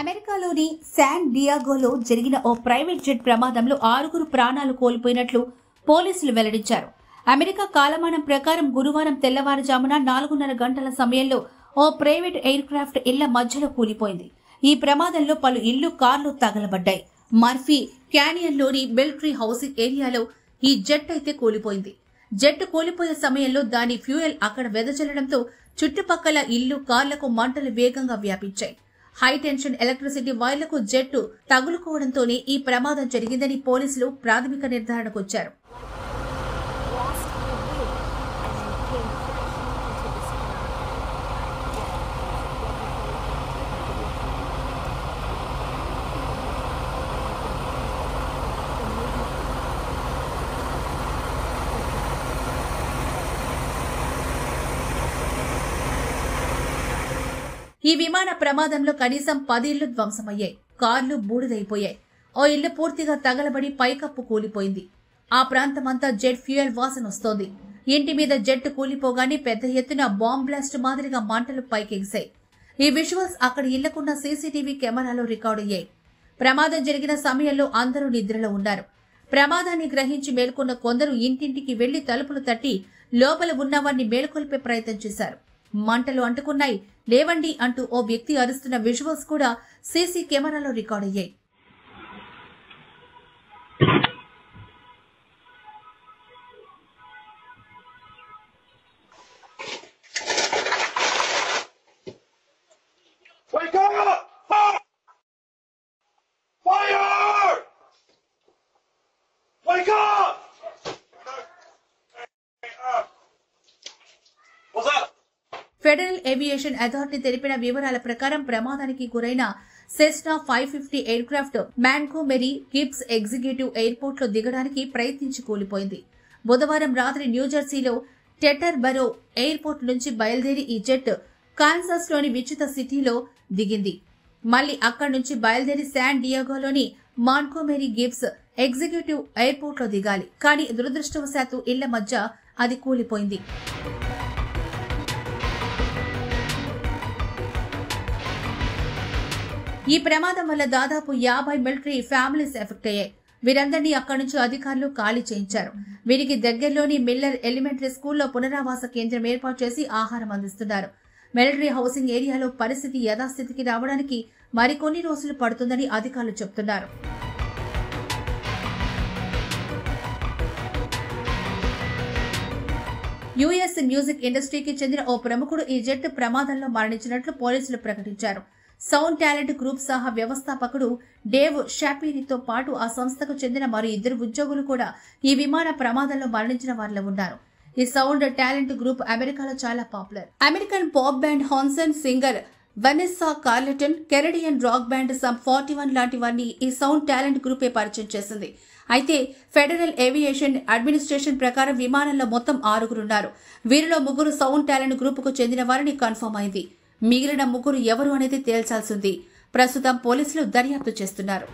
అమెరికాలోని శాన్ డియాగోలో జరిగిన ఓ private jet ప్రమాదంలో 6 ప్రాణాలు కోల్పోయినట్లు పోలీసులు వెల్లడించారు. అమెరికా కాలమానం ప్రకారం గురువారం తెల్లవారుజామున 4:30 గంటల సమయంలో ఓ ప్రైవేట్ ఎయిర్ క్రాఫ్ట్ ఇళ్ల మధ్యలో కూలిపోయింది. ఈ ప్రమాదంలో పలు ఇళ్లు, కార్లు తగలబడ్డాయి. మర్ఫీ క్యానియన్లోని మిలిటరీ హౌసింగ్ ఏరియాలో ఈ జెట్ అయితే కూలిపోయింది. జెట్ కూలిపోయే సమయంలో దాని ఫ్యూయల్ అక్కడ వెదజల్లడంతో చుట్టుపక్కల ఇళ్లు, కార్లకు మంటలు వేగంగా వ్యాపించాయి. హై టెన్షన్ ఎలక్ట్రిసిటీ వైర్లకు జెట్టు తగులుకోవడంతోనే ఈ ప్రమాదం జరిగిందని పోలీసులు ప్రాథమిక నిర్ధారణకు వచ్చారు. ఈ విమాన ప్రమాదంలో కనీసం 10 ఇళ్లు ధ్వంసమయ్యాయి. కార్లు బూడిదైపోయాయి. ఓ ఇల్లు పూర్తిగా తగలబడి పైకప్పు కూలిపోయింది. ఆ ప్రాంతమంతా జెట్ ఫ్యూయల్ వాసన వస్తోంది. ఇంటి మీద జెట్ కూలిపోగానే పెద్ద ఎత్తున బాంబ్ బ్లాస్ట్ మాదిరిగా మంటలు పైకెగిశాయి. ఈ విజువల్స్ అక్కడ ఇళ్లకున్న సీసీటీవీ కెమెరాలో రికార్డు అయ్యాయి. ప్రమాదం జరిగిన సమయంలో అందరూ నిద్రలో ఉన్నారు. ప్రమాదాన్ని గ్రహించి మేల్కొన్న కొందరు ఇంటింటికి వెళ్లి తలుపులు తట్టి లోపల ఉన్నవారిని మేల్కొల్పే ప్రయత్నం చేశారు. మంటలు అంటుకున్నాయి, లేవండి అంటూ ఓ వ్యక్తి అరుస్తున్న విజువల్స్ కూడా సీసీ కెమెరాలో రికార్డ్ అయ్యాయి. ఫెడరల్ ఏవియేషన్ అథారిటీ తెలిపిన వివరాల ప్రకారం ప్రమాదానికి గురైన Cessna 550 aircraft Montgomery Gibbs executive airport లో దిగడానికి ప్రయత్నించి కూలిపోయింది. బుధవారం రాత్రి న్యూజెర్సీలో టెటర్బరో ఎయిర్పోర్ట్ నుంచి బయలుదేరి ఈ జెట్ కాన్సాస్ లోని విచిత సిటీలో దిగింది. మళ్లీ అక్కడి నుంచి బయలుదేరి శాన్ డియాగోలోని మాంట్గోమెరీ గిబ్స్ ఎగ్జిక్యూటివ్ ఎయిర్పోర్ట్ లో దిగాలి. కానీ దురదృష్టవశాత్తు ఇళ్ల మధ్య అది కూలిపోయింది. ఈ ప్రమాదం వల్ల దాదాపు 50 మిలిటరీ ఫ్యామిలీస్ ఎఫెక్ట్ అయ్యాయి. వీరందరినీ అక్కడి నుంచి అధికారులు ఖాళీ చేయించారు. వీరికి దగ్గరలోని మిల్లర్ ఎలిమెంటరీ స్కూల్లో పునరావాస కేంద్రం ఏర్పాటు చేసి ఆహారం అందిస్తున్నారు. మిలిటరీ హౌసింగ్ ఏరియాలో పరిస్థితి యథాస్థితికి రావడానికి మరికొన్ని రోజులు పడుతుందని అధికారులు చెబుతున్నారు. యుఎస్ మ్యూజిక్ ఇండస్ట్రీకి చెందిన ఓ ప్రముఖుడు ఈ జెట్ ప్రమాదంలో మరణించినట్లు పోలీసులు ప్రకటించారు. సౌండ్ టాలెంట్ గ్రూప్ సహా వ్యవస్థాపకుడు డేవ్ షాపీరితో పాటు ఆ సంస్థకు చెందిన మరో 2 ఉద్యోగులు కూడా ఈ విమాన ప్రమాదంలో మరణించిన వారిలో ఉన్నారు. ఈ సౌండ్ టాలెంట్ గ్రూప్ అమెరికాలో చాలా popular. American pop band Hanson, singer Vanessa Carleton, Canadian rock band some 41 లాంటి వారిని ఈ సౌండ్ టాలెంట్ గ్రూపే పరిచయం చేసింది. అయితే ఫెడరల్ ఏవియేషన్ అడ్మినిస్ట్రేషన్ ప్రకారం విమానంలో మొత్తం 6 ఉన్నారు. వీరిలో 3 సౌండ్ టాలెంట్ గ్రూపుకు చెందిన వారిని కన్ఫర్మ్ అయింది. మిగిలిన 3 ఎవరు అనేది తేల్చాల్సింది. ప్రస్తుతం పోలీసులు దర్యాప్తు చేస్తున్నారు.